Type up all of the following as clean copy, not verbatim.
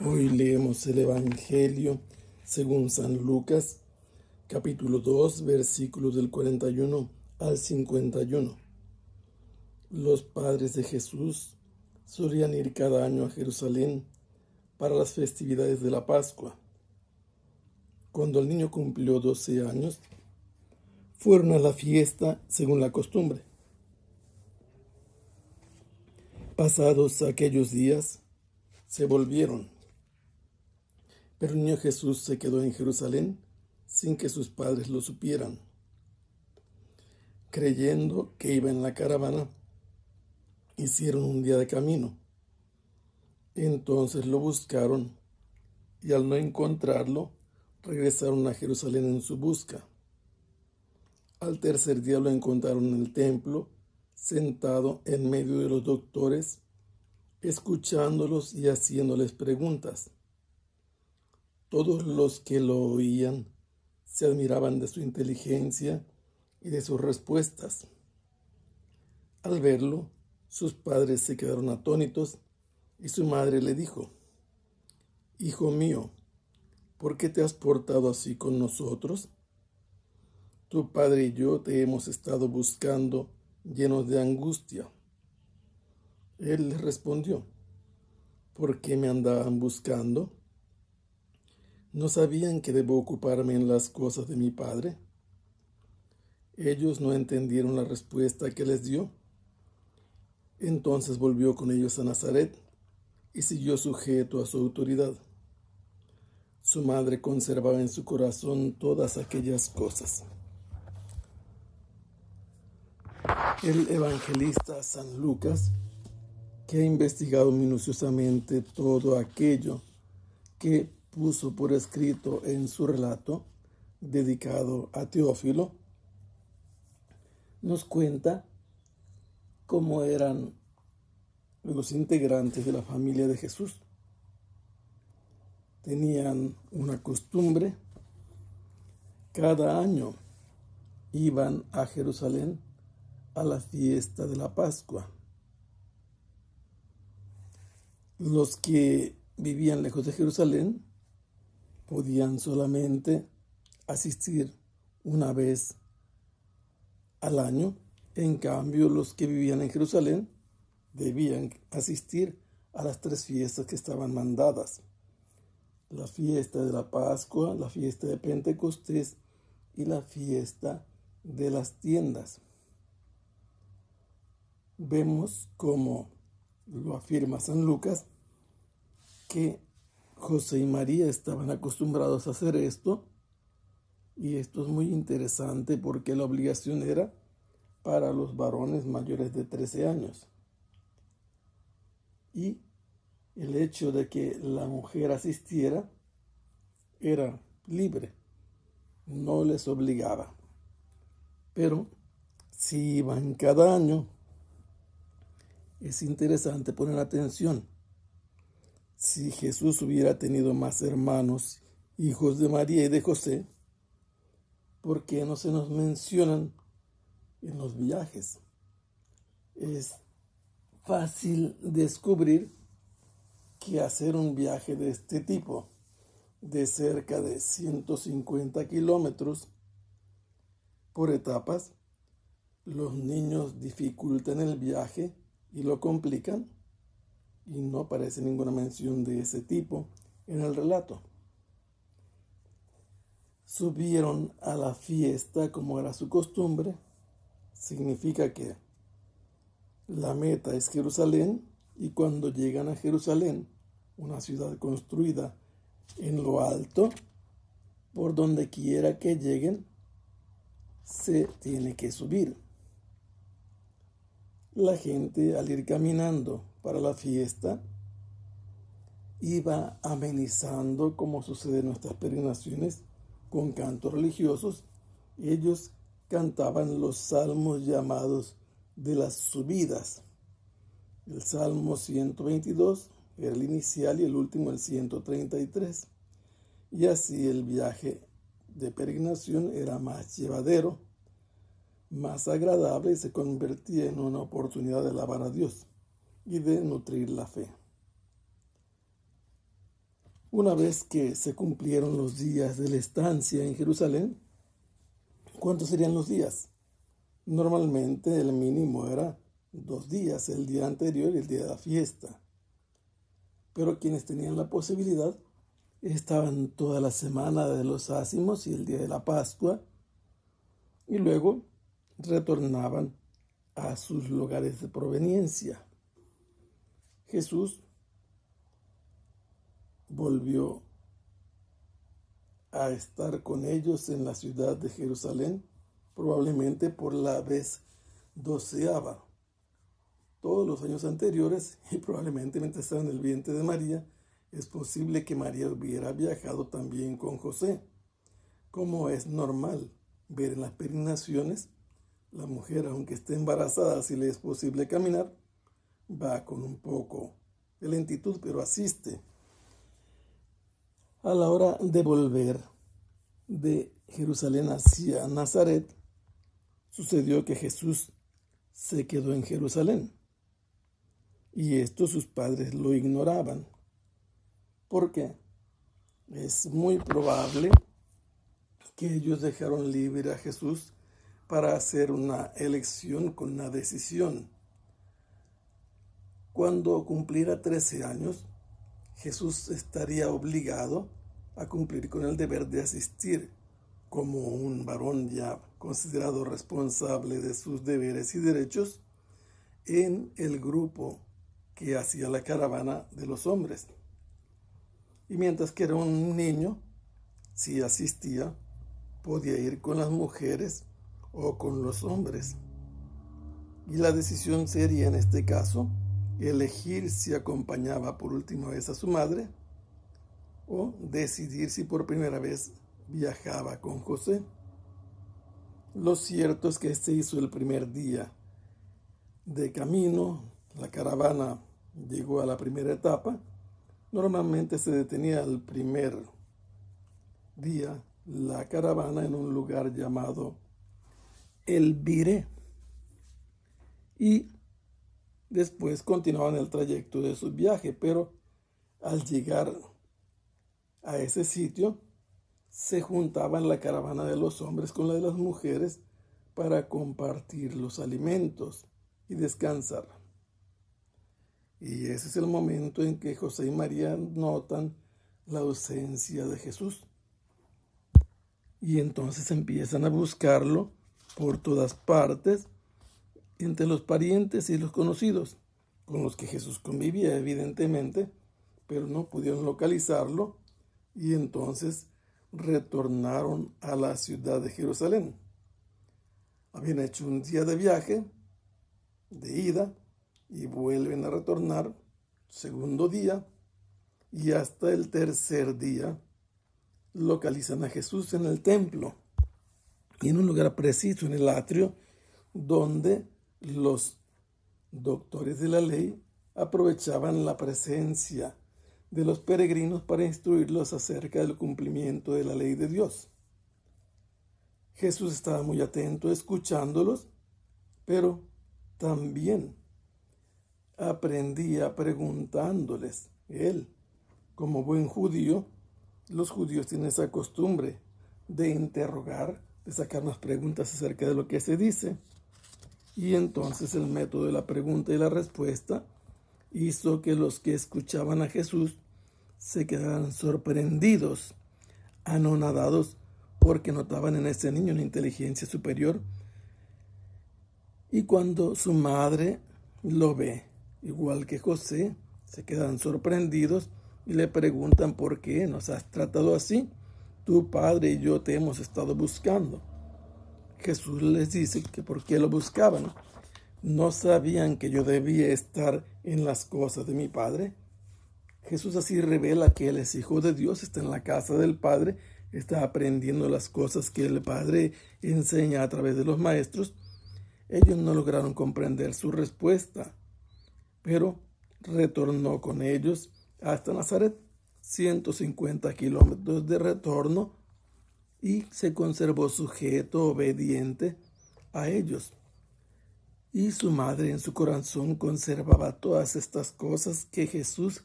Hoy leemos el Evangelio según San Lucas, capítulo 2, versículos del 41 al 51. Los padres de Jesús solían ir cada año a Jerusalén para las festividades de la Pascua. Cuando el niño cumplió 12 años, fueron a la fiesta según la costumbre. Pasados aquellos días, se volvieron. Pero el niño Jesús se quedó en Jerusalén sin que sus padres lo supieran. Creyendo que iba en la caravana, hicieron un día de camino. Entonces lo buscaron y al no encontrarlo, regresaron a Jerusalén en su busca. Al tercer día lo encontraron en el templo, sentado en medio de los doctores, escuchándolos y haciéndoles preguntas. Todos los que lo oían se admiraban de su inteligencia y de sus respuestas. Al verlo, sus padres se quedaron atónitos y su madre le dijo: «Hijo mío, ¿por qué te has portado así con nosotros? Tu padre y yo te hemos estado buscando llenos de angustia». Él les respondió: «¿Por qué me andaban buscando? ¿No sabían que debo ocuparme en las cosas de mi padre?». Ellos no entendieron la respuesta que les dio. Entonces volvió con ellos a Nazaret y siguió sujeto a su autoridad. Su madre conservaba en su corazón todas aquellas cosas. El evangelista San Lucas, que ha investigado minuciosamente todo aquello que puso por escrito en su relato dedicado a Teófilo, nos cuenta cómo eran los integrantes de la familia de Jesús. Tenían una costumbre: cada año iban a Jerusalén a la fiesta de la Pascua. Los que vivían lejos de Jerusalén podían solamente asistir una vez al año. En cambio, los que vivían en Jerusalén debían asistir a las 3 fiestas que estaban mandadas: la fiesta de la Pascua, la fiesta de Pentecostés y la fiesta de las tiendas. Vemos, como lo afirma San Lucas, que José y María estaban acostumbrados a hacer esto, y esto es muy interesante porque la obligación era para los varones mayores de 13 años. Y el hecho de que la mujer asistiera era libre, no les obligaba. Pero si iban cada año, es interesante poner atención. Si Jesús hubiera tenido más hermanos, hijos de María y de José, ¿por qué no se nos mencionan en los viajes? Es fácil descubrir que hacer un viaje de este tipo, de cerca de 150 kilómetros por etapas, los niños dificultan el viaje y lo complican, y no aparece ninguna mención de ese tipo en el relato. Subieron a la fiesta como era su costumbre. Significa que la meta es Jerusalén, y cuando llegan a Jerusalén, una ciudad construida en lo alto, por donde quiera que lleguen, se tiene que subir. La gente, al ir caminando para la fiesta, iba amenizando, como sucede en nuestras peregrinaciones, con cantos religiosos. Ellos cantaban los salmos llamados de las subidas. El Salmo 122 era el inicial y el último el 133. Y así el viaje de peregrinación era más llevadero, más agradable, y se convertía en una oportunidad de alabar a Dios y de nutrir la fe. Una vez que se cumplieron los días de la estancia en Jerusalén, ¿cuántos serían los días? Normalmente el mínimo era 2 días, el día anterior y el día de la fiesta. Pero quienes tenían la posibilidad estaban toda la semana de los ácimos y el día de la Pascua, y luego retornaban a sus lugares de proveniencia. Jesús volvió a estar con ellos en la ciudad de Jerusalén, probablemente por la vez 12ª. Todos los años anteriores, y probablemente mientras estaba en el vientre de María, es posible que María hubiera viajado también con José. Como es normal ver en las peregrinaciones, la mujer, aunque esté embarazada, si le es posible caminar, va con un poco de lentitud, pero asiste. A la hora de volver de Jerusalén hacia Nazaret, sucedió que Jesús se quedó en Jerusalén. Y esto sus padres lo ignoraban. ¿Por qué? Es muy probable que ellos dejaron libre a Jesús para hacer una elección con una decisión. Cuando cumpliera 13 años, Jesús estaría obligado a cumplir con el deber de asistir como un varón ya considerado responsable de sus deberes y derechos en el grupo que hacía la caravana de los hombres. Y mientras que era un niño, si asistía, podía ir con las mujeres o con los hombres. Y la decisión sería en este caso elegir si acompañaba por última vez a su madre o decidir si por primera vez viajaba con José. Lo cierto es que este hizo el primer día de camino. La caravana llegó a la primera etapa. Normalmente se detenía el primer día la caravana en un lugar llamado El Biré y después continuaban el trayecto de su viaje, pero al llegar a ese sitio se juntaban la caravana de los hombres con la de las mujeres para compartir los alimentos y descansar. Y ese es el momento en que José y María notan la ausencia de Jesús. Y entonces empiezan a buscarlo por todas partes, entre los parientes y los conocidos, con los que Jesús convivía evidentemente, pero no pudieron localizarlo y entonces retornaron a la ciudad de Jerusalén. Habían hecho un día de viaje, de ida, y vuelven a retornar, segundo día, y hasta el tercer día localizan a Jesús en el templo y en un lugar preciso, en el atrio, donde los doctores de la ley aprovechaban la presencia de los peregrinos para instruirlos acerca del cumplimiento de la ley de Dios. Jesús estaba muy atento escuchándolos, pero también aprendía preguntándoles. Él, como buen judío, los judíos tienen esa costumbre de interrogar, de sacar unas preguntas acerca de lo que se dice. Y entonces el método de la pregunta y la respuesta hizo que los que escuchaban a Jesús se quedaran sorprendidos, anonadados, porque notaban en ese niño una inteligencia superior. Y cuando su madre lo ve, igual que José, se quedan sorprendidos y le preguntan: ¿por qué nos has tratado así? Tu padre y yo te hemos estado buscando. Jesús les dice que por qué lo buscaban. ¿No sabían que yo debía estar en las cosas de mi Padre? Jesús así revela que Él es Hijo de Dios, está en la casa del Padre, está aprendiendo las cosas que el Padre enseña a través de los maestros. Ellos no lograron comprender su respuesta, pero retornó con ellos hasta Nazaret, 150 kilómetros de retorno, y se conservó sujeto, obediente a ellos. Y su madre en su corazón conservaba todas estas cosas que Jesús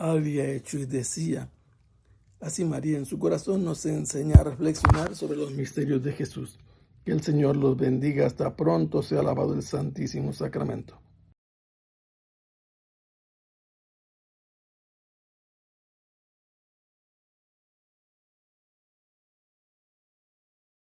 había hecho y decía. Así María en su corazón nos enseña a reflexionar sobre los misterios de Jesús. Que el Señor los bendiga. Hasta pronto. Sea alabado el Santísimo Sacramento.